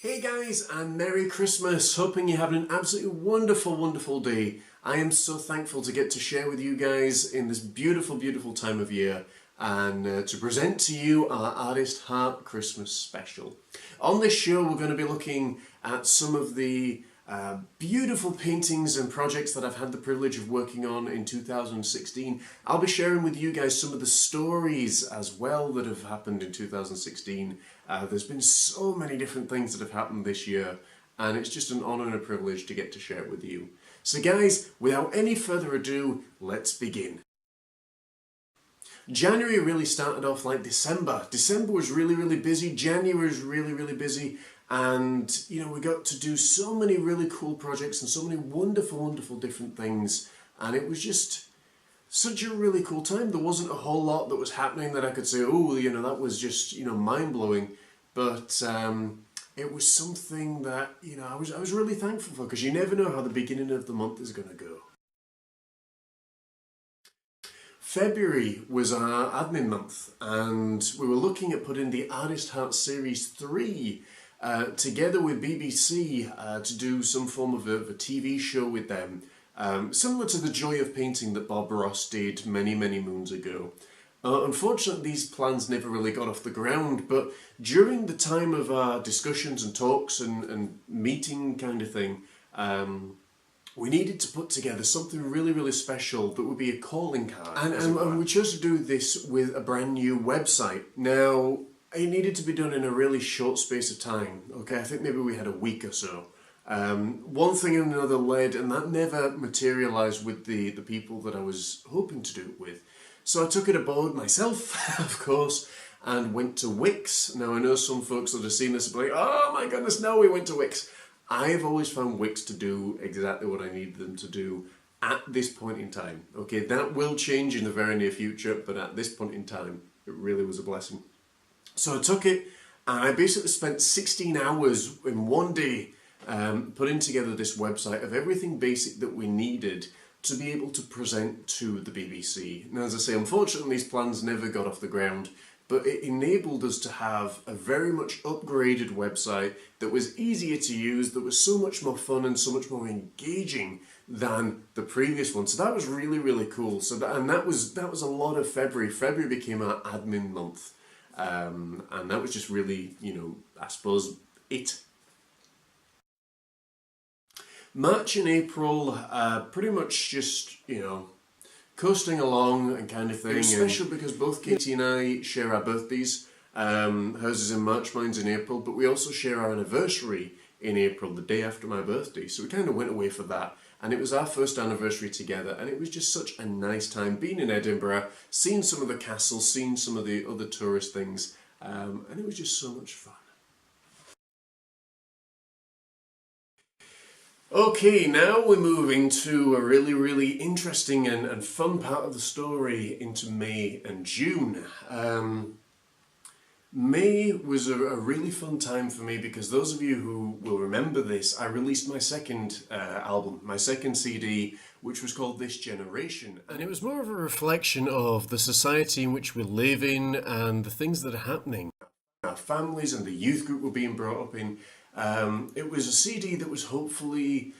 Hey guys, and Merry Christmas! Hoping you're having an absolutely wonderful day. I am so thankful to get to share with you guys in this beautiful time of year and to present to you our Artist Heart Christmas special. On this show we're going to be looking at some of the beautiful paintings and projects that I've had the privilege of working on in 2016. I'll be sharing with you guys some of the stories as well that have happened in 2016. There's been so many different things that have happened this year, and it's just an honour and a privilege to get to share it with you. So guys, without any further ado, let's begin. January really started off like December. December was really busy, January was really busy, and you know, we got to do so many really cool projects and so many wonderful different things, and it was just such a really cool time. There wasn't a whole lot that was happening that I could say, oh, you know, that was just, you know, mind-blowing, but it was something that, you know, I was really thankful for, because you never know how the beginning of the month is going to go. February was our admin month, and we were looking at putting the Artist Heart Series 3 together with BBC to do some form of a TV show with them, similar to The Joy of Painting that Bob Ross did many moons ago. Unfortunately, these plans never really got off the ground, but during the time of our discussions and talks and meeting kind of thing, we needed to put together something really special that would be a calling card. And we chose to do this with a brand new website. Now, it needed to be done in a really short space of time. Okay, I think maybe we had a week or so. One thing and another led, and that never materialised with the people that I was hoping to do it with. So I took it aboard myself, of course, and went to Wix. Now, I know some folks that have seen this will be like, oh my goodness, no, we went to Wix. I've always found Wix to do exactly what I need them to do at this point in time. Okay, that will change in the very near future, but at this point in time, it really was a blessing. So I took it, and I basically spent 16 hours in one day putting together this website of everything basic that we needed to be able to present to the BBC. Now, as I say, unfortunately, these plans never got off the ground, but it enabled us to have a very much upgraded website that was easier to use, that was so much more fun and so much more engaging than the previous one. So that was really cool. So that was a lot of February. February became our admin month. And that was just really, you know, I suppose, it. March and April, pretty much just, you know, coasting along and kind of thing. It was special because both Katie and I share our birthdays. Hers is in March, mine's in April, but we also share our anniversary in April, the day after my birthday. So we kind of went away for that. And it was our first anniversary together, and it was just such a nice time being in Edinburgh, seeing some of the castles, seeing some of the other tourist things, and it was just so much fun. Okay, now we're moving to a really interesting and fun part of the story into May and June. May was a really fun time for me because those of you who will remember this, I released my second album, my second CD, which was called This Generation. And it was more of a reflection of the society in which we live in and the things that are happening. Our families and the youth group were being brought up in. It was a CD that was hopefully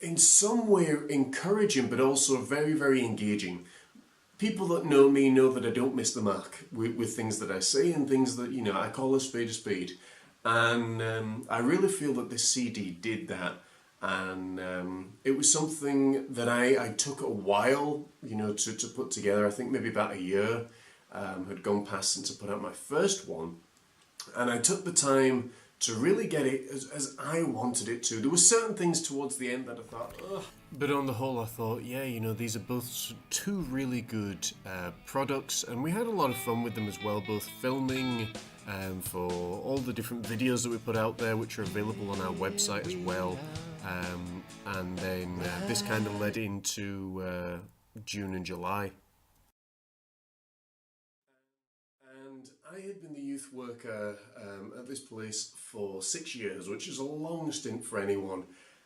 in some way encouraging, but also very engaging. People that know me know that I don't miss the mark with things that I say and things that, you know, I call a spade. And I really feel that this CD did that. And it was something that I took a while, you know, to put together. I think maybe about a year had gone past since I put out my first one. And I took the time to really get it as I wanted it to. There were certain things towards the end that I thought, ugh. But on the whole, I thought, yeah, you know, these are both two really good products, and we had a lot of fun with them as well, both filming for all the different videos that we put out there, which are available on our website as well. And then this kind of led into June and July. I had been the youth worker at this place for 6 years, which is a long stint for anyone.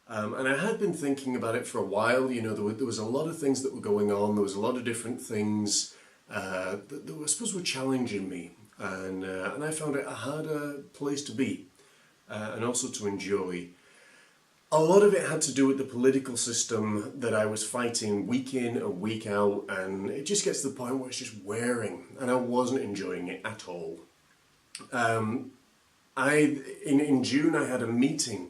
And I had been thinking about it for a while. You know, there was a lot of things that were going on. There was a lot of different things that I suppose were challenging me. And I found it a harder place to be. and also to enjoy. A lot of it had to do with the political system that I was fighting week in and week out, and it just gets to the point where it's just wearing, and I wasn't enjoying it at all. In June I had a meeting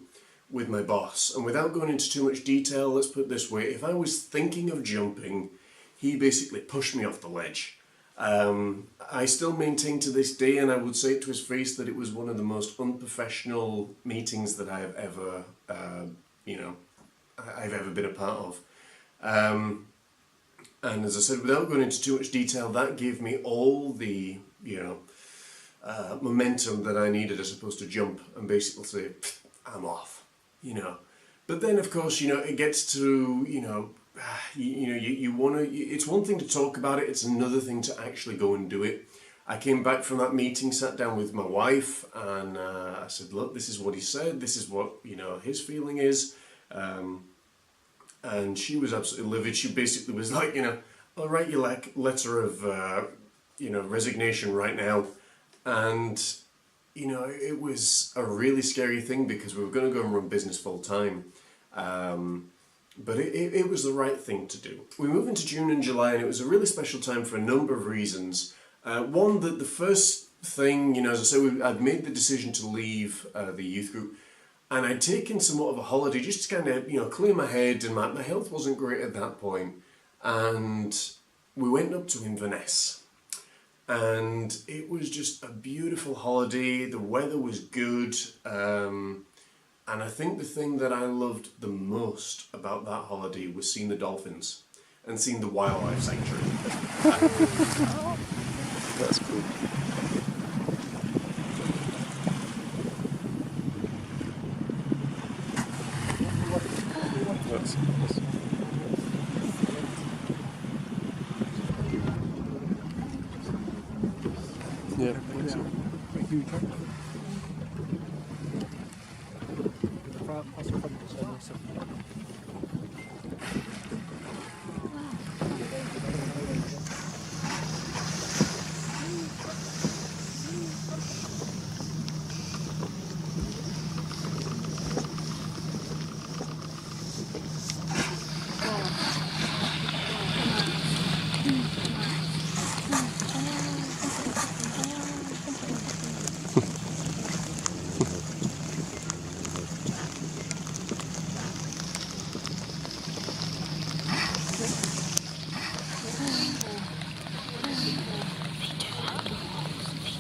with my boss, and without going into too much detail, let's put it this way: if I was thinking of jumping, he basically pushed me off the ledge. I still maintain to this day, and I would say it to his face, that it was one of the most unprofessional meetings that I have ever, I've ever been a part of. And as I said, without going into too much detail, that gave me all the, momentum that I needed, as opposed to jump and basically say, I'm off, But then, of course, it gets to, you want to, it's one thing to talk about it, it's another thing to actually go and do it. I came back from that meeting, sat down with my wife, and I said, look, this is what he said, this is what, his feeling is. And she was absolutely livid. She basically was like, I'll write you like letter of, resignation right now. And, it was a really scary thing, because we were going to go and run business full time. But it was the right thing to do. We moved into June and July, and it was a really special time for a number of reasons. One, that the first thing, as I said, I'd made the decision to leave the youth group, and I'd taken somewhat of a holiday just to kind of, clear my head, and my health wasn't great at that point. And we went up to Inverness, and it was just a beautiful holiday. The weather was good. And I think the thing that I loved the most about that holiday was seeing the dolphins and seeing the wildlife sanctuary. That's cool. That's yeah, thanks.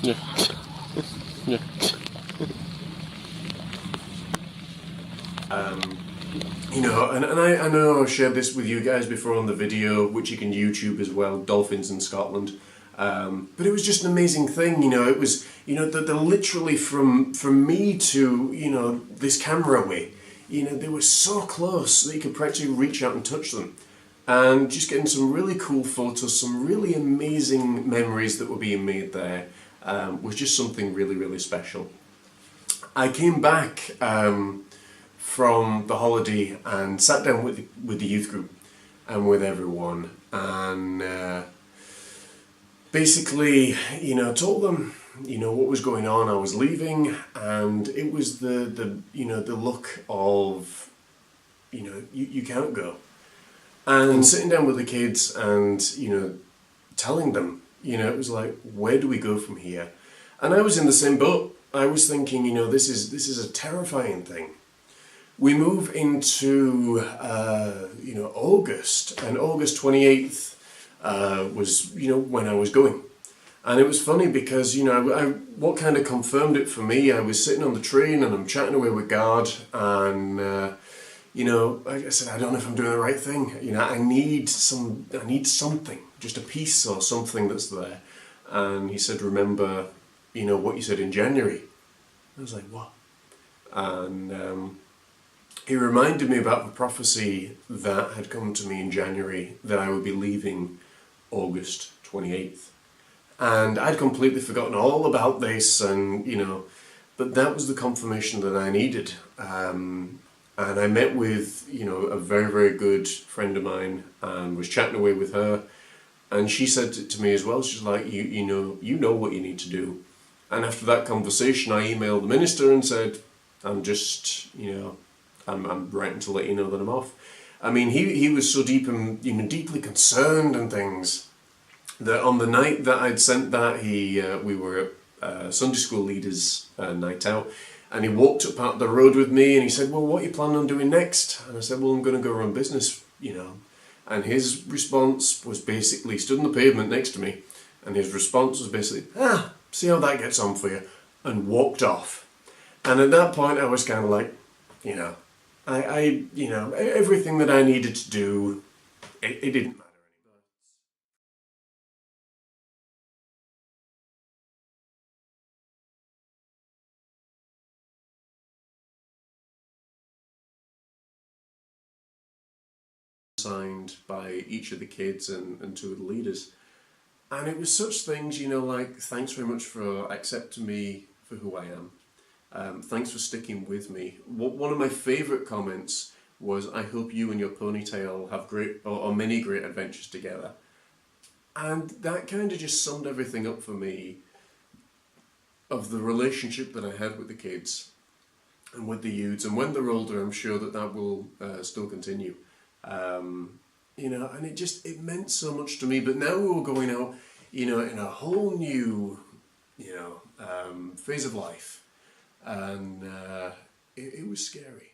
Yeah. Yeah. I know I shared this with you guys before on the video, which you can YouTube as well, Dolphins in Scotland. But it was just an amazing thing, it was, the literally from me to, this camera away, they were so close that you could practically reach out and touch them. And just getting some really cool photos, some really amazing memories that were being made there, was just something really, really special. I came back from the holiday and sat down with the youth group and with everyone, and basically, told them, what was going on. I was leaving, and it was the look of, you can't go. And sitting down with the kids and, telling them, it was like, where do we go from here? And I was in the same boat. I was thinking, this is a terrifying thing. We move into, August, and August 28th was, when I was going. And it was funny because, what kind of confirmed it for me, I was sitting on the train and I'm chatting away with God, and, I said, I don't know if I'm doing the right thing. I need something, just a piece or something that's there. And he said, remember, what you said in January. I was like, what? And he reminded me about the prophecy that had come to me in January, that I would be leaving August 28th. And I'd completely forgotten all about this, and, but that was the confirmation that I needed. And I met with, a very, very good friend of mine, and was chatting away with her. And she said to me as well, she's like, you know what you need to do. And after that conversation, I emailed the minister and said, I'm just, I'm writing to let you know that I'm off. I mean, he was so deep and, deeply concerned and things that on the night that I'd sent that, we were at Sunday school leaders' night out, and he walked up out the road with me and he said, well, what are you planning on doing next? And I said, well, I'm going to go run business, And his response was basically, stood on the pavement next to me, and his response was basically, see how that gets on for you, and walked off. And at that point I was kind of like, everything that I needed to do, it didn't matter. Signed by each of the kids and two of the leaders. And it was such things, like, thanks very much for accepting me for who I am. Thanks for sticking with me. One of my favourite comments was, I hope you and your ponytail have great, or many great adventures together. And that kind of just summed everything up for me of the relationship that I had with the kids and with the youths. And when they're older, I'm sure that will still continue. And it meant so much to me. But now we were going out, in a whole new, phase of life. And it was scary.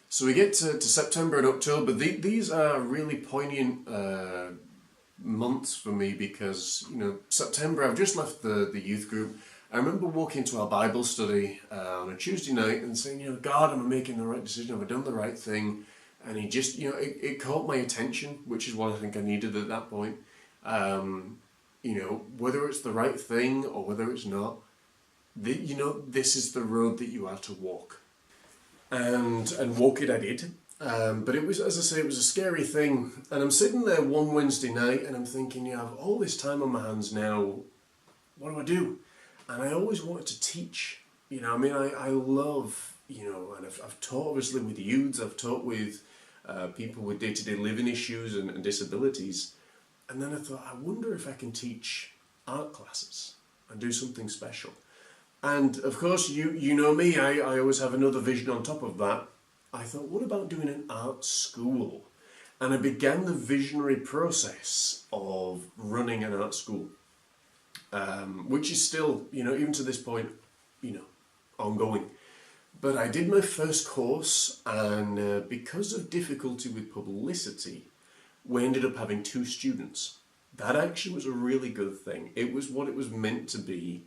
So we get to September and October. These are really poignant months for me because, September, I've just left the youth group. I remember walking to our Bible study on a Tuesday night and saying, God, am I making the right decision? Have I done the right thing? And he just, it caught my attention, which is what I think I needed at that point. Whether it's the right thing or whether it's not, this is the road that you are to walk. And walk it I did. But it was, as I say, it was a scary thing. And I'm sitting there one Wednesday night and I'm thinking, I have all this time on my hands now. What do I do? And I always wanted to teach. I love, and I've taught obviously with youths, I've taught with people with day-to-day living issues and disabilities. And then I thought, I wonder if I can teach art classes and do something special. And of course, you know me, I always have another vision on top of that. I thought, what about doing an art school? And I began the visionary process of running an art school, which is still, even to this point, ongoing. But I did my first course, and because of difficulty with publicity, we ended up having 2 students. That actually was a really good thing. It was what it was meant to be,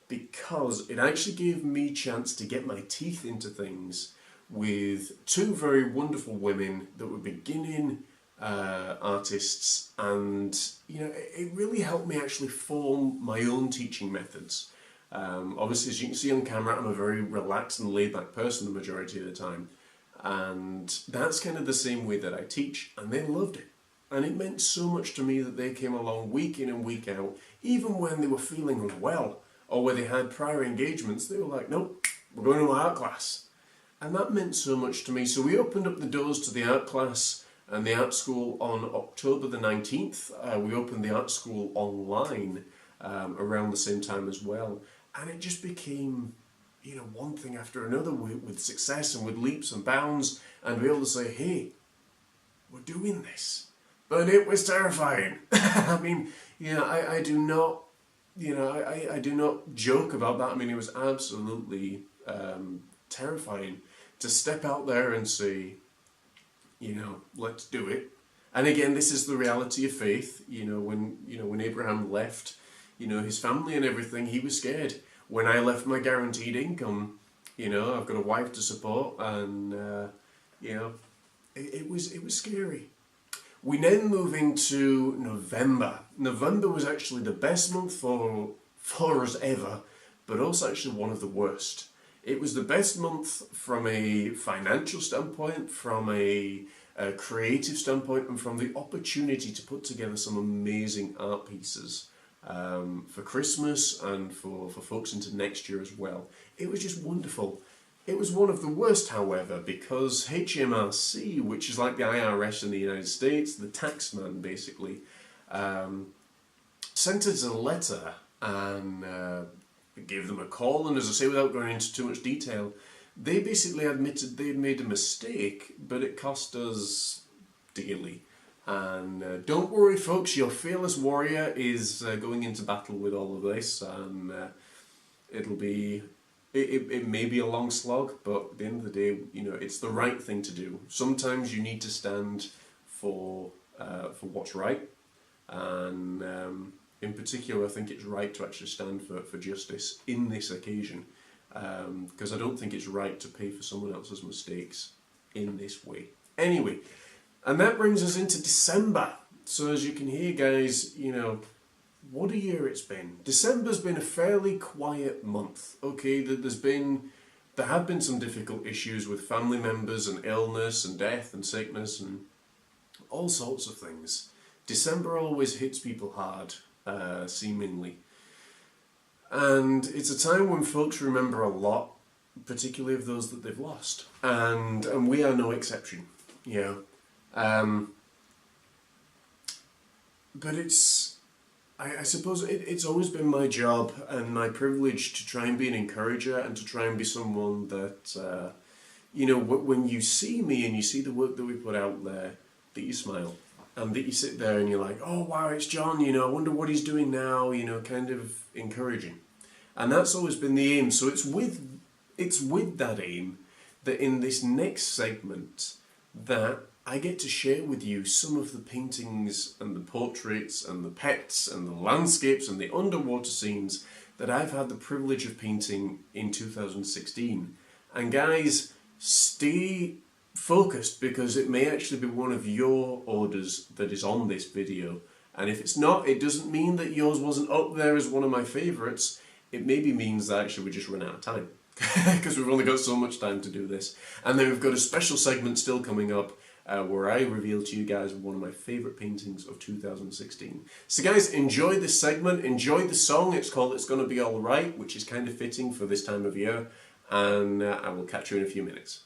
because it actually gave me a chance to get my teeth into things with 2 very wonderful women that were beginning artists, and it really helped me actually form my own teaching methods. Obviously, as you can see on camera, I'm a very relaxed and laid-back person the majority of the time, and that's kind of the same way that I teach, and they loved it. And it meant so much to me that they came along week in and week out, even when they were feeling unwell or where they had prior engagements. They were like, nope, we're going to art class. And that meant so much to me. So we opened up the doors to the art class and the art school on October the 19th. We opened the art school online around the same time as well. And it just became, one thing after another with success and with leaps and bounds, and be able to say, hey, we're doing this. But it was terrifying. I mean, I do not, I do not joke about that. I mean, it was absolutely terrifying to step out there and say, let's do it. And again, this is the reality of faith. When Abraham left, his family and everything, he was scared. When I left my guaranteed income, I've got a wife to support, and it was scary. We then move into November. November was actually the best month for us ever, but also actually one of the worst. It was the best month from a financial standpoint, from a creative standpoint, and from the opportunity to put together some amazing art pieces for Christmas and for folks into next year as well. It was just wonderful. It was one of the worst, however, because HMRC, which is like the IRS in the United States, the tax man basically, sent us a letter and gave them a call. And as I say, without going into too much detail, they basically admitted they'd made a mistake, but it cost us dearly. And don't worry, folks, your fearless warrior is going into battle with all of this, and it may be a long slog, but at the end of the day, you know, it's the right thing to do. Sometimes you need to stand for what's right, and in particular, I think it's right to actually stand for justice in this occasion, because I don't think it's right to pay for someone else's mistakes in this way. Anyway, and that brings us into December. So as you can hear, guys, you know, what a year it's been. December's been a fairly quiet month. Okay, there have been some difficult issues with family members and illness and death and sickness and all sorts of things. December always hits people hard, seemingly. And it's a time when folks remember a lot, particularly of those that they've lost. And we are no exception, you know. But I suppose it's always been my job and my privilege to try and be an encourager and to try and be someone that, you know, when you see me and you see the work that we put out there, that you smile and that you sit there and you're like, oh wow, it's John, you know, I wonder what he's doing now, you know, kind of encouraging. And that's always been the aim. So it's with that aim that in this next segment that I get to share with you some of the paintings and the portraits and the pets and the landscapes and the underwater scenes that I've had the privilege of painting in 2016. And guys, stay focused, because it may actually be one of your orders that is on this video. And if it's not, it doesn't mean that yours wasn't up there as one of my favourites. It maybe means that actually we just run out of time, because we've only got so much time to do this. And then we've got a special segment still coming up, where I reveal to you guys one of my favourite paintings of 2016. So guys, enjoy this segment, enjoy the song. It's called It's Gonna Be Alright, which is kind of fitting for this time of year, and I will catch you in a few minutes.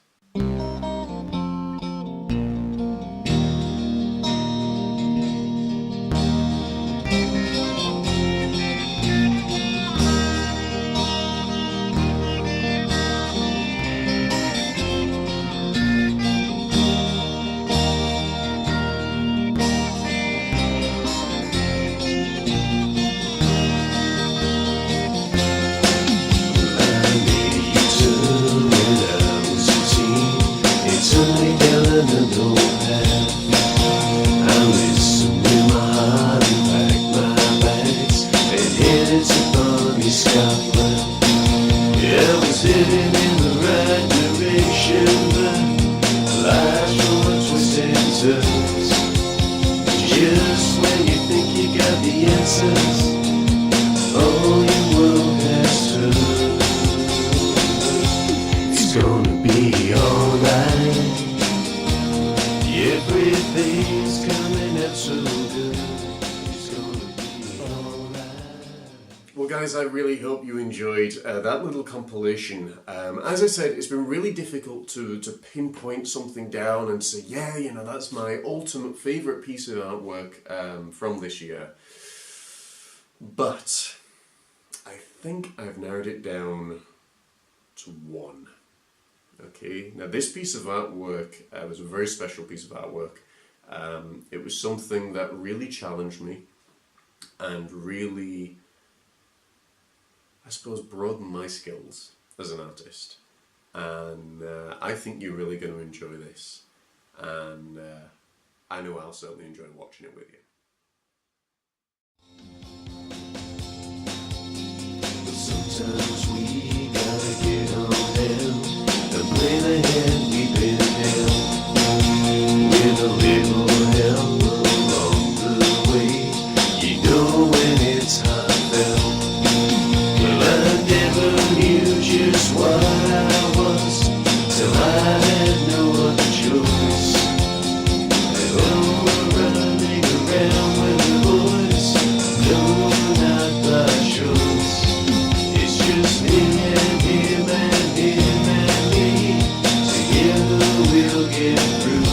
Guys, I really hope you enjoyed that little compilation. As I said, it's been really difficult to pinpoint something down and say, yeah, you know, that's my ultimate favourite piece of artwork from this year. But I think I've narrowed it down to one. Okay, now this piece of artwork was a very special piece of artwork. It was something that really challenged me and really, I suppose, broaden my skills as an artist, and I think you're really going to enjoy this, and I know I'll certainly enjoy watching it with you. But sometimes we gotta get on down and play the hand we've been dealt, with a little help along the way. You know when it's heartfelt. I never knew just what I was till I had no other choice. And oh, running around with the boys, no, not by choice. It's just me and him and him and me. Together we'll get through.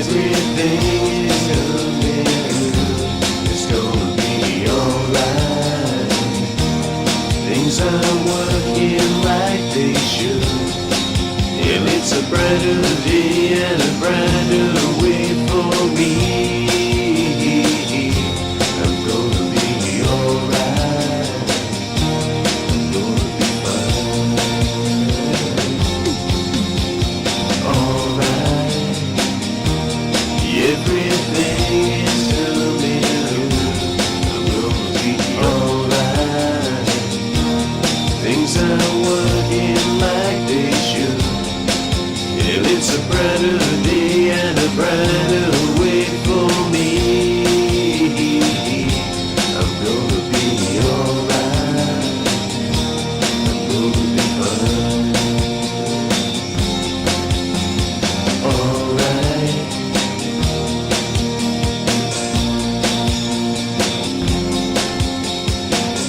Everything is coming good. It's gonna be alright. Things are working like they should. And it's a brighter day and a brighter way for me. I'm gonna be alright. I'm gonna be fine. Alright. Everything is coming good. I'm gonna be alright. Things are working like they should. And it's a brighter day and a brighter way for me. I'm gonna be alright. I'm gonna be fine. Alright.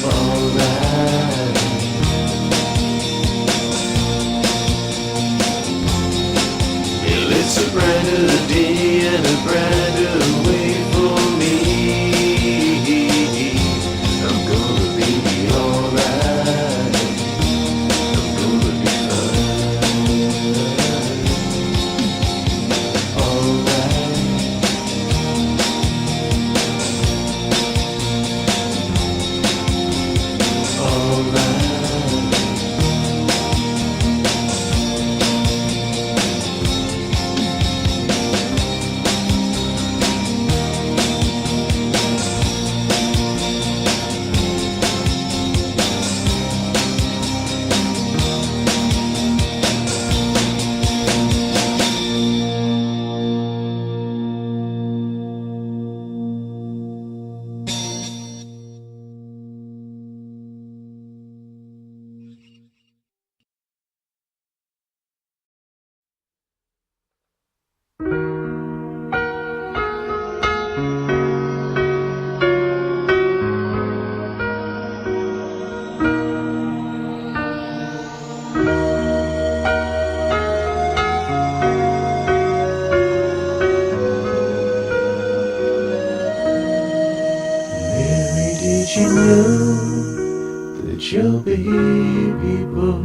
Alright. Well, it's a brighter day and a brighter way for me. I'm gonna be alright. I'm gonna be fine. Alright. Alright. Mary, did you know that your baby boy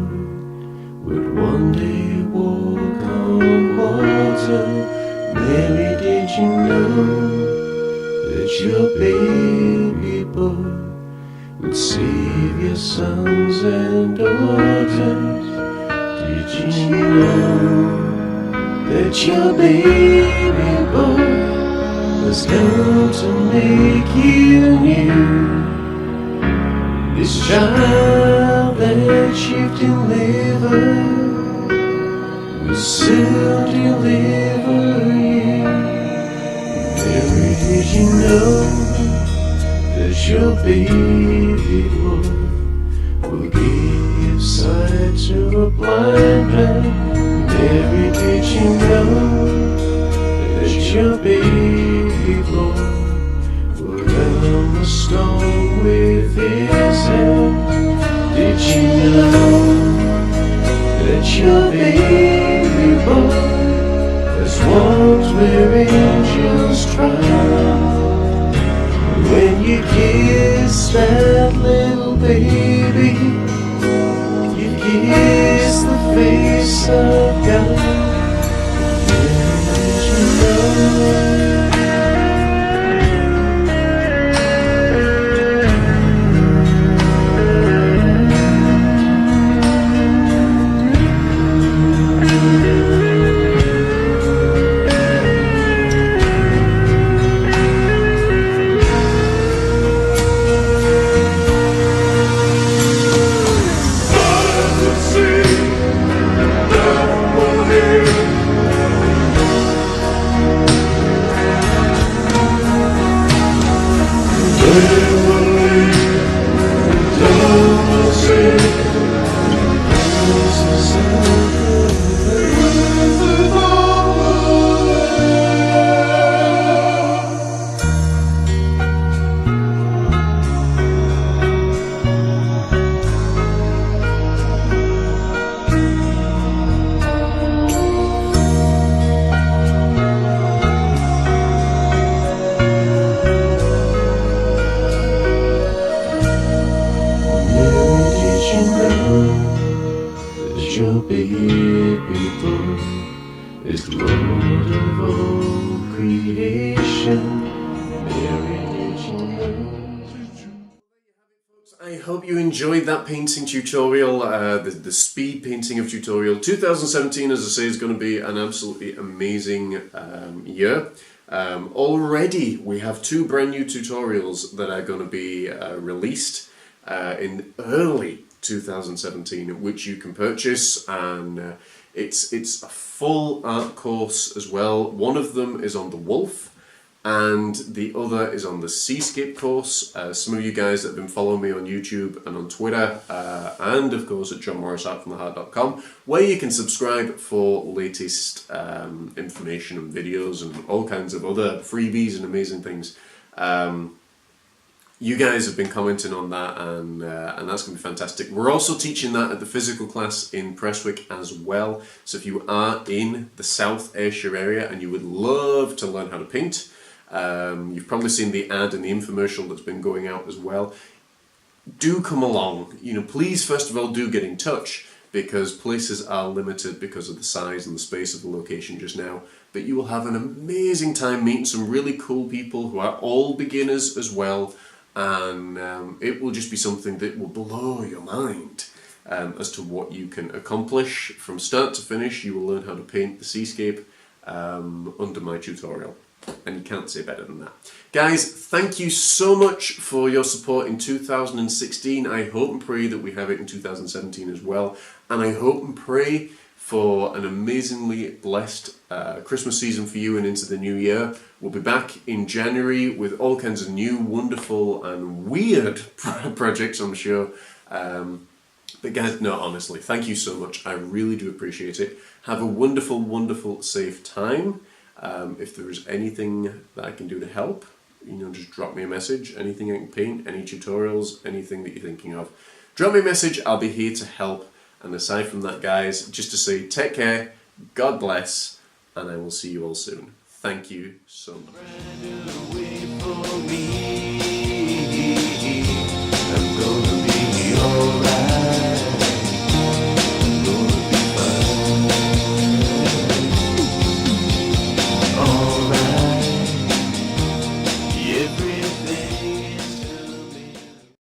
would one day walk on water? Mary, did you know that your baby boy would save your sons and daughters? Did you know that your baby boy has come to make you new? This child that you've delivered will soon deliver you. Mary, did you know that your baby boy will give sight to a blind man? Mary, did you know that your baby boy will calm the storm with his hand? Did you know that your baby boy has walked where angels trod? When you kiss that little baby, you kiss the face of God. Did you know? See that will hear. hope you enjoyed that painting tutorial, the speed painting of tutorial. 2017, as I say, is going to be an absolutely amazing year. Already we have 2 brand new tutorials that are going to be released in early 2017, which you can purchase, and it's a full art course as well. One of them is on the wolf, and the other is on the seascape course. Some of you guys that have been following me on YouTube and on Twitter, and of course at johnmorrisartfromtheheart.com, where you can subscribe for latest information and videos and all kinds of other freebies and amazing things. You guys have been commenting on that, and that's going to be fantastic. We're also teaching that at the physical class in Prestwick as well. So if you are in the South Ayrshire area and you would love to learn how to paint, you've probably seen the ad and the infomercial that's been going out as well. Do come along. You know, please first of all do get in touch, because places are limited because of the size and the space of the location just now. But you will have an amazing time meeting some really cool people who are all beginners as well, and it will just be something that will blow your mind as to what you can accomplish from start to finish. You will learn how to paint the seascape under my tutorial. And you can't say better than that. Guys, thank you so much for your support in 2016. I hope and pray that we have it in 2017 as well. And I hope and pray for an amazingly blessed Christmas season for you and into the new year. We'll be back in January with all kinds of new, wonderful and weird projects, I'm sure. But guys, no, honestly, thank you so much. I really do appreciate it. Have a wonderful, wonderful, safe time. If there is anything that I can do to help, you know, just drop me a message. Anything I can paint, any tutorials, anything that you're thinking of, drop me a message. I'll be here to help. And aside from that, guys, just to say take care, God bless, and I will see you all soon. Thank you so much.